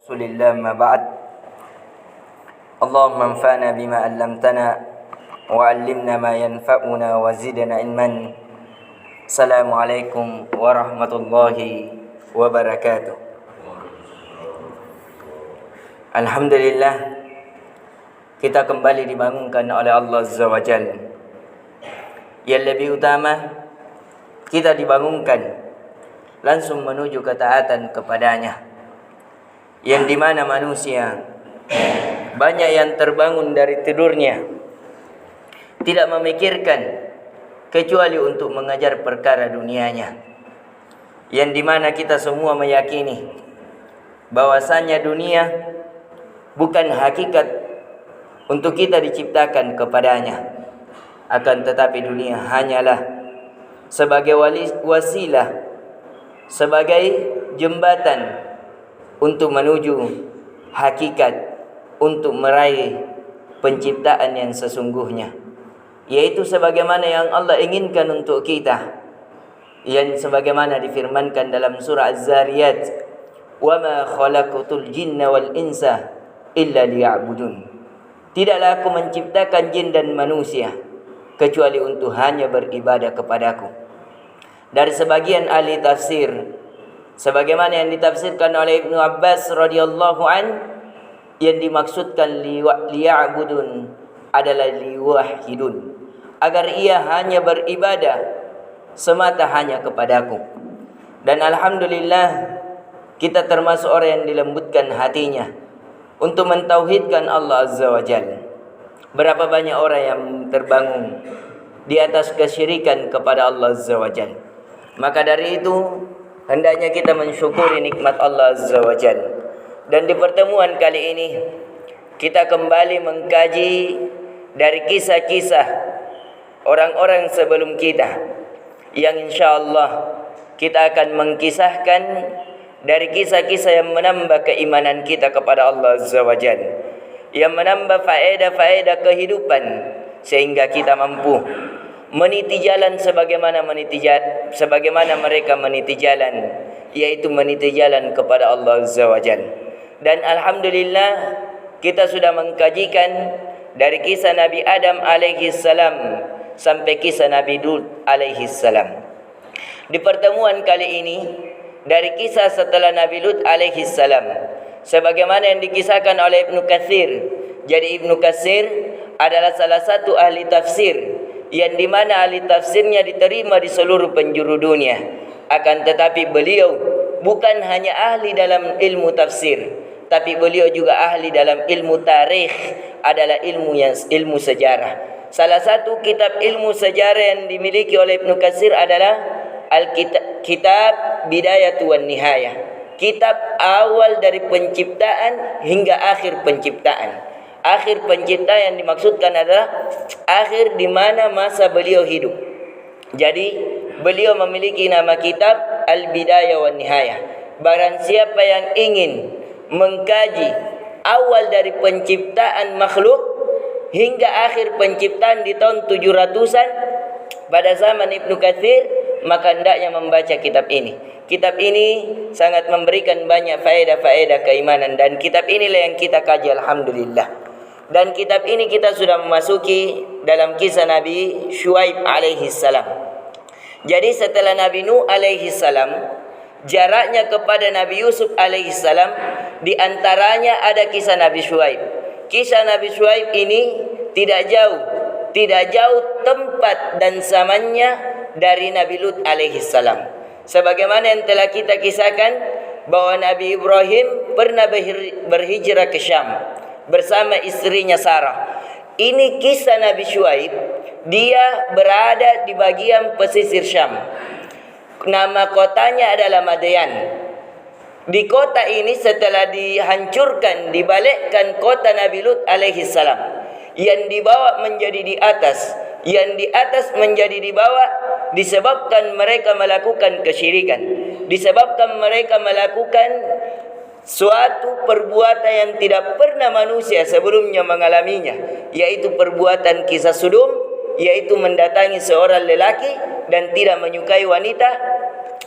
Rasulillah ma ba'd. Allahumma anfa'na bima 'allamtana wa 'allimna ma yanfa'una wa zidna ilman. Assalamualaikum warahmatullahi wabarakatuh. Alhamdulillah, kita kembali dibangunkan oleh Allah Azza wa Jalla. Yang lebih utama, kita dibangunkan langsung menuju ketaatan kepadanya, yang dimana manusia banyak yang terbangun dari tidurnya tidak memikirkan kecuali untuk mengajar perkara dunianya, yang dimana kita semua meyakini bahwasanya dunia bukan hakikat untuk kita diciptakan kepadanya, akan tetapi dunia hanyalah sebagai wasilah, sebagai jembatan untuk menuju hakikat, untuk meraih penciptaan yang sesungguhnya, yaitu sebagaimana yang Allah inginkan untuk kita, yang sebagaimana difirmankan dalam surah Az-Zariyat, "Wa ma khalaqatul jinna wal insa illa liya'budun." Tidaklah aku menciptakan jin dan manusia kecuali untuk hanya beribadah kepadaku. Dari sebagian ahli tafsir, sebagaimana yang ditafsirkan oleh Ibnu Abbas radhiyallahu an, yang dimaksudkan liya'budun adalah liwahidun, agar ia hanya beribadah semata hanya kepadaku. Dan alhamdulillah, kita termasuk orang yang dilembutkan hatinya untuk mentauhidkan Allah Azza wa Jalla. Berapa banyak orang yang terbangun di atas kesyirikan kepada Allah Azza wa Jalla. Maka dari itu, hendaknya kita mensyukuri nikmat Allah Azza wa Jalla. Dan di pertemuan kali ini, kita kembali mengkaji dari kisah-kisah orang-orang sebelum kita, yang insyaAllah kita akan mengkisahkan dari kisah-kisah yang menambah keimanan kita kepada Allah Azza wa Jalla, yang menambah faedah-faedah kehidupan, sehingga kita mampu meniti jalan sebagaimana mereka meniti jalan, yaitu meniti jalan kepada Allah Azza wa Jalla. Dan alhamdulillah, kita sudah mengkajikan dari kisah Nabi Adam alaihi salam sampai kisah Nabi Lut alaihi salam. Di pertemuan kali ini, dari kisah setelah Nabi Lut alaihi salam, sebagaimana yang dikisahkan oleh Ibnu Katsir. Jadi Ibnu Katsir adalah salah satu ahli tafsir, yang dimana ahli tafsirnya diterima di seluruh penjuru dunia. Akan tetapi beliau bukan hanya ahli dalam ilmu tafsir, tapi beliau juga ahli dalam ilmu tarikh, adalah ilmu sejarah. Salah satu kitab ilmu sejarah yang dimiliki oleh Ibnu Katsir adalah Kitab Bidayatu wan Nihayah, kitab awal dari penciptaan hingga akhir penciptaan. Akhir pencipta yang dimaksudkan adalah akhir di mana masa beliau hidup. Jadi beliau memiliki nama kitab Al-Bidayah wan Nihayah. Barang siapa yang ingin mengkaji awal dari penciptaan makhluk hingga akhir penciptaan di tahun 700-an pada zaman Ibnu Katsir, maka hendaknya membaca kitab ini. Kitab ini sangat memberikan banyak faedah-faedah keimanan, dan kitab inilah yang kita kaji alhamdulillah. Dan kitab ini kita sudah memasuki dalam kisah Nabi Syuaib alaihi salam. Jadi setelah Nabi Nuh alaihi salam, jaraknya kepada Nabi Yusuf alaihi salam, di antaranya ada kisah Nabi Syuaib. Kisah Nabi Syuaib ini tidak jauh tempat dan zamannya dari Nabi Lut alaihi salam. Sebagaimana yang telah kita kisahkan bahwa Nabi Ibrahim pernah berhijrah ke Syam bersama istrinya Sarah. Ini kisah Nabi Syuaib. Dia berada di bagian pesisir Syam. Nama kotanya adalah Madyan. Di kota ini setelah dihancurkan, dibalikkan kota Nabi Lut alaihi salam, yang di bawah menjadi di atas, yang di atas menjadi di bawah, disebabkan mereka melakukan kesyirikan, disebabkan mereka melakukan suatu perbuatan yang tidak pernah manusia sebelumnya mengalaminya, yaitu perbuatan kisah sudum, yaitu mendatangi seorang lelaki dan tidak menyukai wanita,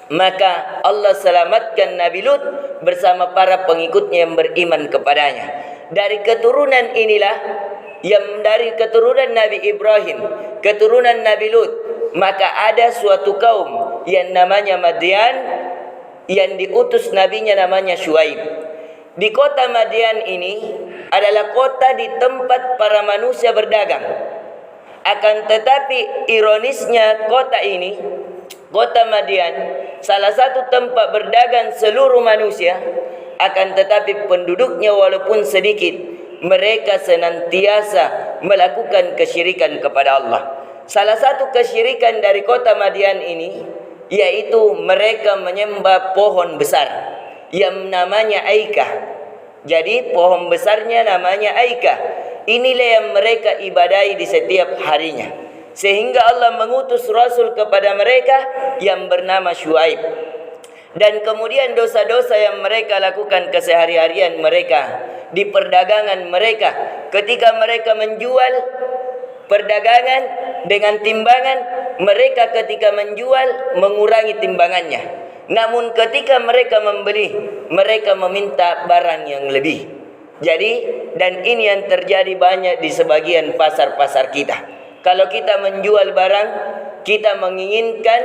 Maka Allah selamatkan Nabi Lut bersama para pengikutnya yang beriman kepadanya. Dari keturunan inilah, yang dari keturunan Nabi Ibrahim, keturunan Nabi Lut, maka ada suatu kaum yang namanya Madian, yang diutus nabinya namanya Syuaib. Di kota Madian ini adalah kota di tempat para manusia berdagang. Akan tetapi ironisnya kota ini, kota Madian, salah satu tempat berdagang seluruh manusia. Akan tetapi penduduknya walaupun sedikit, mereka senantiasa melakukan kesyirikan kepada Allah. Salah satu kesyirikan dari kota Madian ini, yaitu mereka menyembah pohon besar yang namanya Aikah. Jadi pohon besarnya namanya Aikah. Inilah yang mereka ibadahi di setiap harinya. Sehingga Allah mengutus Rasul kepada mereka yang bernama Syuaib. Dan kemudian dosa-dosa yang mereka lakukan kesehari-harian mereka, di perdagangan mereka, ketika mereka menjual perdagangan dengan timbangan, mereka ketika menjual mengurangi timbangannya. Namun ketika mereka membeli, mereka meminta barang yang lebih. Jadi, dan ini yang terjadi banyak di sebagian pasar-pasar kita. Kalau kita menjual barang, kita menginginkan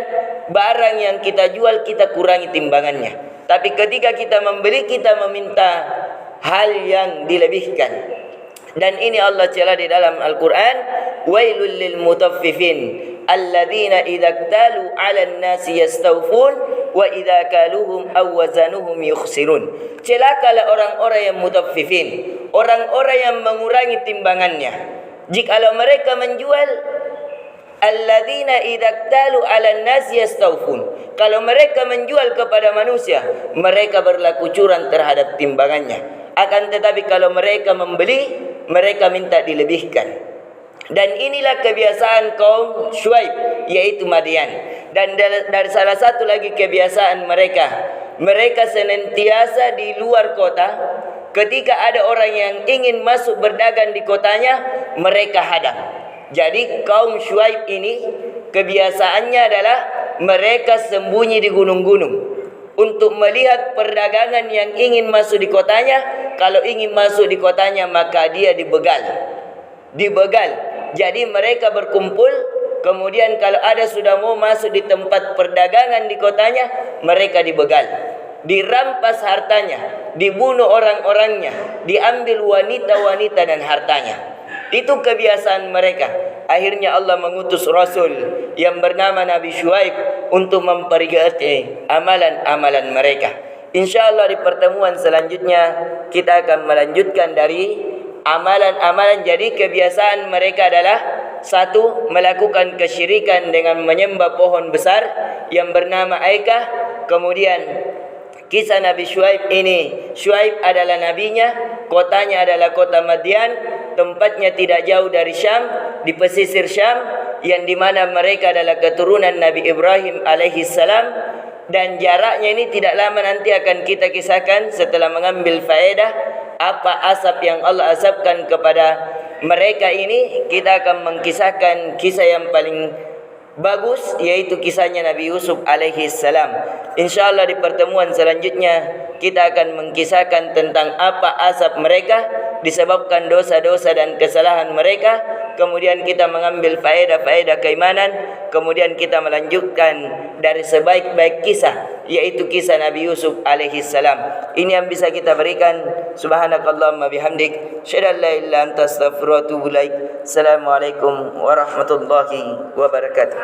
barang yang kita jual kita kurangi timbangannya. Tapi ketika kita membeli, kita meminta hal yang dilebihkan. Dan ini Allah cela di dalam Al-Quran, wailul lil mutaffifin alladzina idza iktalu 'alan nasi yastawfun wa idza kaluhum aw wazanuhum yukhsirun. Celakalah orang-orang yang mutaffifin, orang-orang yang mengurangi timbangannya. Jikalau mereka menjual, alladzina idza iktalu 'alan nasi yastawfun, kalau mereka menjual kepada manusia, mereka berlaku curang terhadap timbangannya. Akan tetapi kalau mereka membeli, mereka minta dilebihkan. Dan inilah kebiasaan kaum Syuaib, yaitu Madian. Dan dari salah satu lagi kebiasaan mereka, mereka senantiasa di luar kota. Ketika ada orang yang ingin masuk berdagang di kotanya, mereka hadang. Jadi kaum Syuaib ini kebiasaannya adalah mereka sembunyi di gunung-gunung untuk melihat perdagangan yang ingin masuk di kotanya. Kalau ingin masuk di kotanya, maka dia dibegal. Jadi mereka berkumpul, kemudian kalau ada sudah mau masuk di tempat perdagangan di kotanya, mereka dibegal, dirampas hartanya, dibunuh orang-orangnya, diambil wanita-wanita dan hartanya. Itu kebiasaan mereka. Akhirnya Allah mengutus Rasul yang bernama Nabi Syuaib untuk memperingati amalan-amalan mereka. InsyaAllah di pertemuan selanjutnya kita akan melanjutkan dari amalan-amalan. Jadi kebiasaan mereka adalah satu, melakukan kesyirikan dengan menyembah pohon besar yang bernama Aikah. Kemudian kisah Nabi Syuaib ini, Syuaib adalah nabinya, kotanya adalah kota Madian, tempatnya tidak jauh dari Syam, di pesisir Syam, yang dimana mereka adalah keturunan Nabi Ibrahim alaihi salam. Dan jaraknya ini tidak lama nanti akan kita kisahkan setelah mengambil faedah apa asap yang Allah asapkan kepada mereka ini. Kita akan mengkisahkan kisah yang paling bagus, yaitu kisahnya Nabi Yusuf alaihi salam. InsyaAllah di pertemuan selanjutnya kita akan mengkisahkan tentang apa asap mereka disebabkan dosa-dosa dan kesalahan mereka. Kemudian kita mengambil faedah-faedah keimanan. Kemudian kita melanjutkan dari sebaik-baik kisah, yaitu kisah Nabi Yusuf alaihi salam. Ini yang bisa kita berikan. Subhanakallahumma bihamdik, syada la ilaha illa anta astaghfiruka wa atubu ilaik. Assalamualaikum warahmatullahi wabarakatuh.